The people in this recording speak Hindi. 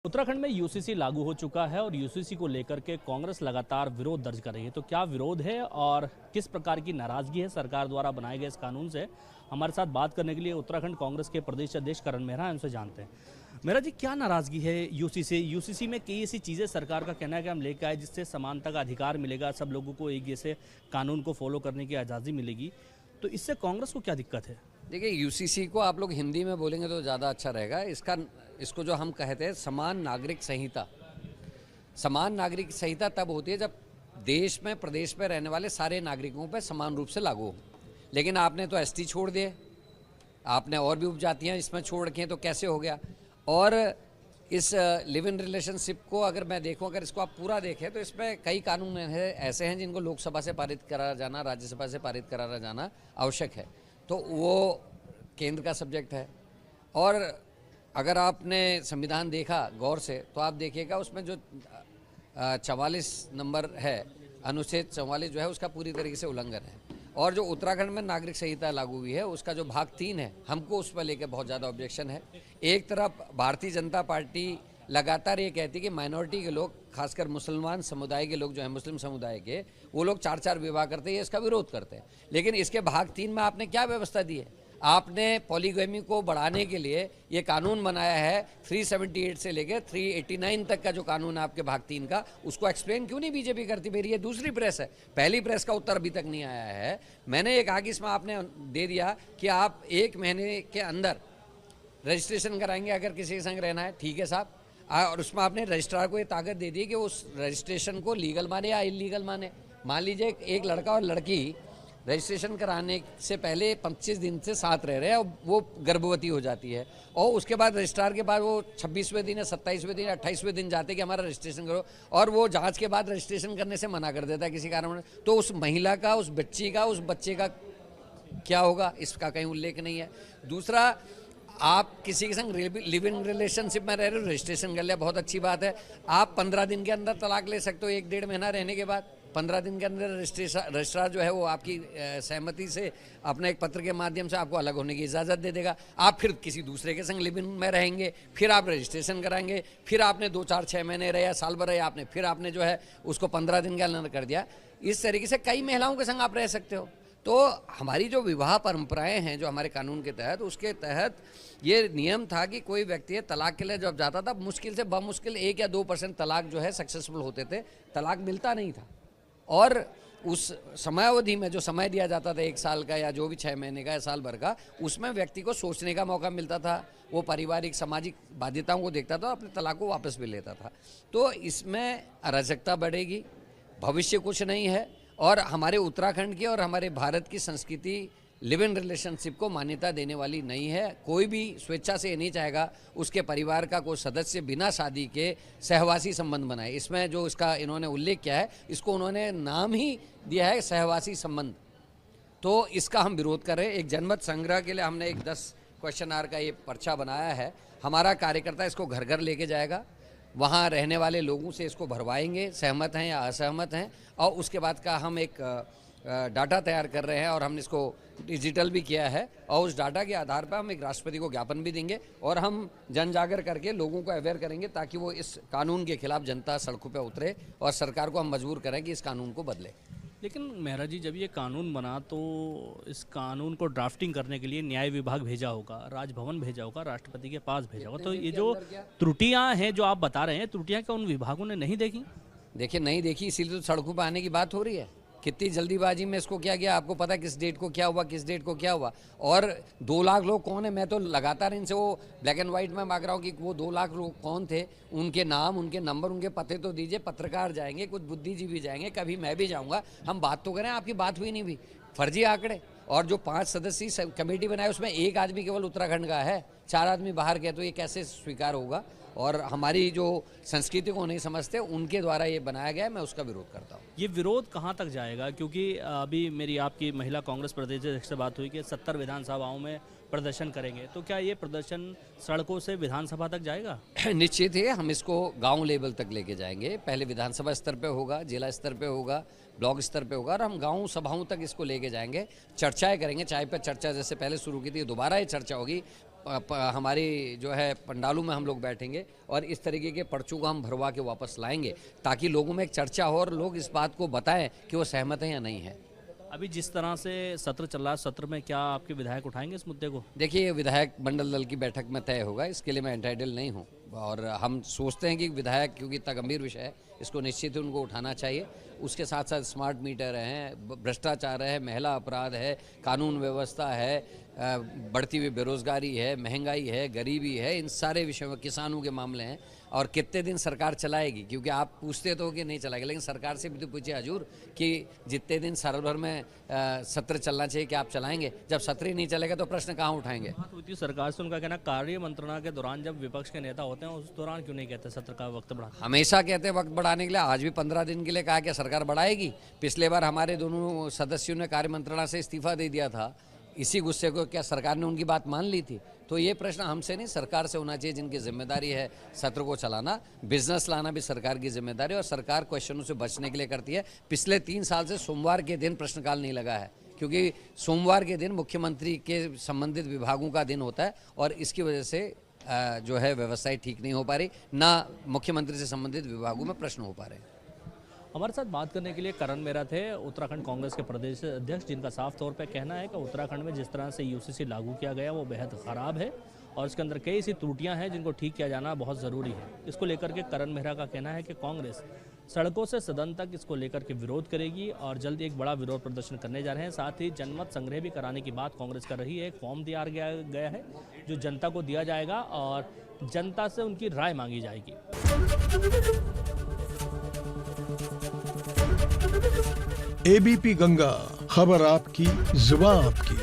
उत्तराखंड में यूसीसी लागू हो चुका है और यूसीसी को लेकर के कांग्रेस लगातार विरोध दर्ज कर रही है। तो क्या विरोध है और किस प्रकार की नाराजगी है सरकार द्वारा बनाए गए इस कानून से, हमारे साथ बात करने के लिए उत्तराखंड कांग्रेस के प्रदेश अध्यक्ष करण मेहरा हैं, उनसे जानते हैं। मेहरा जी, क्या नाराजगी है यूसीसी में कई ऐसी चीज़ें सरकार का कहना है कि हम लेकर आए जिससे समानता का अधिकार मिलेगा, सब लोगों को एक जैसे कानून को फॉलो करने की आज़ादी मिलेगी, तो इससे कांग्रेस को क्या दिक्कत है? देखिए, यूसीसी को आप लोग हिंदी में बोलेंगे तो ज़्यादा अच्छा रहेगा। इसको जो हम कहते हैं समान नागरिक संहिता। समान नागरिक संहिता तब होती है जब देश में प्रदेश में रहने वाले सारे नागरिकों पर समान रूप से लागू हो। लेकिन आपने तो एसटी छोड़ दिए, आपने और भी उपजातियाँ इसमें छोड़ रखी हैं, तो कैसे हो गया? और इस लिव इन रिलेशनशिप को अगर मैं देखूं, अगर इसको आप पूरा देखें तो इसमें कई कानून ऐसे हैं जिनको लोकसभा से पारित कराया जाना, राज्यसभा से पारित कराया जाना आवश्यक है, तो वो केंद्र का सब्जेक्ट है। और अगर आपने संविधान देखा गौर से तो आप देखिएगा उसमें जो 44 नंबर है, अनुच्छेद 44 जो है उसका पूरी तरीके से उल्लंघन है। और जो उत्तराखंड में नागरिक संहिता लागू हुई है उसका जो भाग 3 है, हमको उस पर लेकर बहुत ज़्यादा ऑब्जेक्शन है। एक तरफ भारतीय जनता पार्टी लगातार ये कहती है कि माइनॉरिटी के लोग, खासकर मुसलमान समुदाय के लोग जो हैं, मुस्लिम समुदाय के, वो लोग 4-4 विवाह करते हैं, इसका विरोध करते हैं। लेकिन इसके भाग 3 में आपने क्या व्यवस्था दी है? आपने पॉलीगैमी को बढ़ाने के लिए ये कानून बनाया है। 378 से लेकर 389 तक का जो कानून है आपके भाग 3 का, उसको एक्सप्लेन क्यों नहीं बीजेपी करती? मेरी ये दूसरी प्रेस है, पहली प्रेस का उत्तर अभी तक नहीं आया है। मैंने एक आगे इसमें आपने दे दिया कि आप 1 महीने के अंदर रजिस्ट्रेशन कराएंगे अगर किसी के संग रहना है, ठीक है साहब। और उसमें आपने रजिस्ट्रार को ये ताकत दे दी कि उस रजिस्ट्रेशन को लीगल माने या इलीगल माने। मान लीजिए एक लड़का और लड़की रजिस्ट्रेशन कराने से पहले 25 दिन से साथ रह रहे हैं और वो गर्भवती हो जाती है, और उसके बाद रजिस्ट्रार के बाद वो 26वें दिन या 27वें दिन या 28वें दिन जाते कि हमारा रजिस्ट्रेशन करो, और वो जांच के बाद रजिस्ट्रेशन करने से मना कर देता है किसी कारण, तो उस महिला का, उस बच्ची का, उस बच्चे का क्या होगा? इसका कहीं उल्लेख नहीं है। दूसरा, आप किसी के संग लिव इन रिलेशनशिप में रह रहे हो, रजिस्ट्रेशन कर लिया, बहुत अच्छी बात है। आप 15 दिन के अंदर तलाक ले सकते हो, 1-1.5 महीना रहने के बाद। 15 दिन के अंदर रजिस्ट्रार जो है वो आपकी सहमति से अपने एक पत्र के माध्यम से आपको अलग होने की इजाज़त दे देगा। आप फिर किसी दूसरे के संग लिव इन में रहेंगे, फिर आप रजिस्ट्रेशन कराएंगे, फिर आपने 2-4-6 महीने रहे या साल भर रहे, फिर आपने जो है उसको 15 दिन के अंदर कर दिया। इस तरीके से कई महिलाओं के संग आप रह सकते हो। तो हमारी जो विवाह परंपराएं हैं जो हमारे कानून के तहत, उसके तहत ये नियम था कि कोई व्यक्ति तलाक के लिए जब जाता था, मुश्किल से बमुश्किल 1 या 2% तलाक जो है सक्सेसफुल होते थे, तलाक मिलता नहीं था। और उस समयावधि में जो समय दिया जाता था 1 साल का या जो भी 6 महीने का या साल भर का, उसमें व्यक्ति को सोचने का मौका मिलता था, वो पारिवारिक सामाजिक बाध्यताओं को देखता था, अपने तलाक को वापस भी लेता था। तो इसमें अराजकता बढ़ेगी, भविष्य कुछ नहीं है। और हमारे उत्तराखंड की और हमारे भारत की संस्कृति लिव इन रिलेशनशिप को मान्यता देने वाली नहीं है। कोई भी स्वेच्छा से ये नहीं चाहेगा उसके परिवार का कोई सदस्य बिना शादी के सहवासी संबंध बनाए। इसमें जो इसका इन्होंने उल्लेख किया है, इसको उन्होंने नाम ही दिया है सहवासी संबंध। तो इसका हम विरोध कर रहे हैं। एक जनमत संग्रह के लिए हमने एक 10 क्वेश्चन आर का ये पर्चा बनाया है। हमारा कार्यकर्ता इसको घर घर लेके जाएगा, वहाँ रहने वाले लोगों से इसको भरवाएंगे, सहमत हैं या असहमत हैं, और उसके बाद का हम एक डाटा तैयार कर रहे हैं और हमने इसको डिजिटल भी किया है, और उस डाटा के आधार पर हम एक राष्ट्रपति को ज्ञापन भी देंगे और हम जन जागर करके लोगों को अवेयर करेंगे ताकि वो इस कानून के खिलाफ जनता सड़कों पर उतरे और सरकार को हम मजबूर करें कि इस कानून को बदले। लेकिन मेहरा जी, जब ये कानून बना तो इस कानून को ड्राफ्टिंग करने के लिए न्याय विभाग भेजा होगा, राजभवन भेजा होगा, राष्ट्रपति के पास भेजा होगा, तो ये जो त्रुटियां हैं जो आप बता रहे हैं, त्रुटियां क्या उन विभागों ने नहीं देखी? देखिए, नहीं देखी, इसीलिए तो सड़कों पर आने की बात हो रही है। कितनी जल्दीबाजी में इसको किया गया, आपको पता है किस डेट को क्या हुआ, किस डेट को क्या हुआ। और 2 लाख लोग कौन है? मैं तो लगातार इनसे वो ब्लैक एंड व्हाइट में मांग रहा हूँ कि वो 2 लाख लोग कौन थे, उनके नाम, उनके नंबर, उनके पते तो दीजिए। पत्रकार जाएंगे, कुछ बुद्धिजीवी जाएंगे, कभी मैं भी जाऊँगा, हम बात तो करें। आपकी बात हुई नहीं भी, फर्जी आंकड़े। और जो 5 सदस्यीय कमेटी बनाए उसमें 1 आदमी केवल उत्तराखंड का है, 4 आदमी बाहर के, तो ये कैसे स्वीकार होगा? और हमारी जो संस्कृति को नहीं समझते उनके द्वारा ये बनाया गया है, मैं उसका विरोध करता हूँ। ये विरोध कहाँ तक जाएगा? क्योंकि अभी मेरी आपकी महिला कांग्रेस प्रदेश अध्यक्ष से बात हुई कि 70 विधानसभाओं में प्रदर्शन करेंगे, तो क्या ये प्रदर्शन सड़कों से विधानसभा तक जाएगा? निश्चित है, हम इसको गांव लेवल तक लेके जाएंगे। पहले विधानसभा स्तर पे होगा, जिला स्तर पे होगा, ब्लॉक स्तर पे होगा, और हम गांव सभाओं तक इसको लेके जाएंगे। चर्चाएं करेंगे, चाय पर चर्चा जैसे पहले शुरू की थी, दोबारा ये चर्चा होगी। हमारी जो है पंडालों में हम लोग बैठेंगे और इस तरीके के पर्चों को हम भरवा के वापस लाएंगे, ताकि लोगों में एक चर्चा हो और लोग इस बात को बताएं कि वो सहमत हैं या नहीं है। अभी जिस तरह से सत्र चल रहा है, सत्र में क्या आपके विधायक उठाएंगे इस मुद्दे को? देखिए, विधायक मंडल दल की बैठक में तय होगा, इसके लिए मैं एंटाइटल नहीं हूँ और हम सोचते हैं कि विधायक, क्योंकि इतना गंभीर विषय है, इसको निश्चित ही उनको उठाना चाहिए। उसके साथ साथ स्मार्ट मीटर हैं, भ्रष्टाचार है, महिला अपराध है, कानून व्यवस्था है, बढ़ती हुई बेरोजगारी है, महंगाई है, गरीबी है, इन सारे विषयों में किसानों के मामले हैं। और कितने दिन सरकार चलाएगी, क्योंकि आप पूछते तो हो कि नहीं चलाएगी, लेकिन सरकार से भी तो पूछिए हजूर कि जितने दिन साल भर में सत्र चलना चाहिए कि आप चलाएंगे? जब सत्र ही नहीं चलेगा तो प्रश्न कहाँ उठाएंगे? बात हुई थी सरकार से, उनका कहना कार्य मंत्रणा के दौरान जब विपक्ष के नेता होते हैं उस दौरान क्यों नहीं कहते सत्र का वक्त बढ़ा? हमेशा कहते हैं वक्त बढ़ाने के लिए, आज भी 15 दिन के लिए कहा कि सरकार बढ़ाएगी। पिछले बार हमारे दोनों सदस्यों ने कार्य मंत्रणा से इस्तीफा दे दिया था, इसी गुस्से को क्या सरकार ने उनकी बात मान ली थी? तो ये प्रश्न हमसे नहीं, सरकार से होना चाहिए, जिनकी जिम्मेदारी है सत्र को चलाना। बिजनेस लाना भी सरकार की जिम्मेदारी है और सरकार क्वेश्चनों से बचने के लिए करती है। पिछले 3 साल से सोमवार के दिन प्रश्नकाल नहीं लगा है, क्योंकि सोमवार के दिन मुख्यमंत्री के संबंधित विभागों का दिन होता है और इसकी वजह से जो है व्यवस्थाएं ठीक नहीं हो पा रही, ना मुख्यमंत्री से संबंधित विभागों में प्रश्न हो पा रहे हैं। हमारे साथ बात करने के लिए करण मेहरा थे, उत्तराखंड कांग्रेस के प्रदेश अध्यक्ष, जिनका साफ तौर पर कहना है कि उत्तराखंड में जिस तरह से यूसीसी लागू किया गया वो बेहद ख़राब है और इसके अंदर कई ऐसी त्रुटियां हैं जिनको ठीक किया जाना बहुत ज़रूरी है। इसको लेकर के करण मेहरा का कहना है कि कांग्रेस सड़कों से सदन तक इसको लेकर के विरोध करेगी और जल्द एक बड़ा विरोध प्रदर्शन करने जा रहे हैं। साथ ही जनमत संग्रह भी कराने की बात कांग्रेस कर रही है। एक फॉर्म दिया गया है जो जनता को दिया जाएगा और जनता से उनकी राय मांगी जाएगी। एबीपी गंगा, खबर आपकी, जुबान आपकी।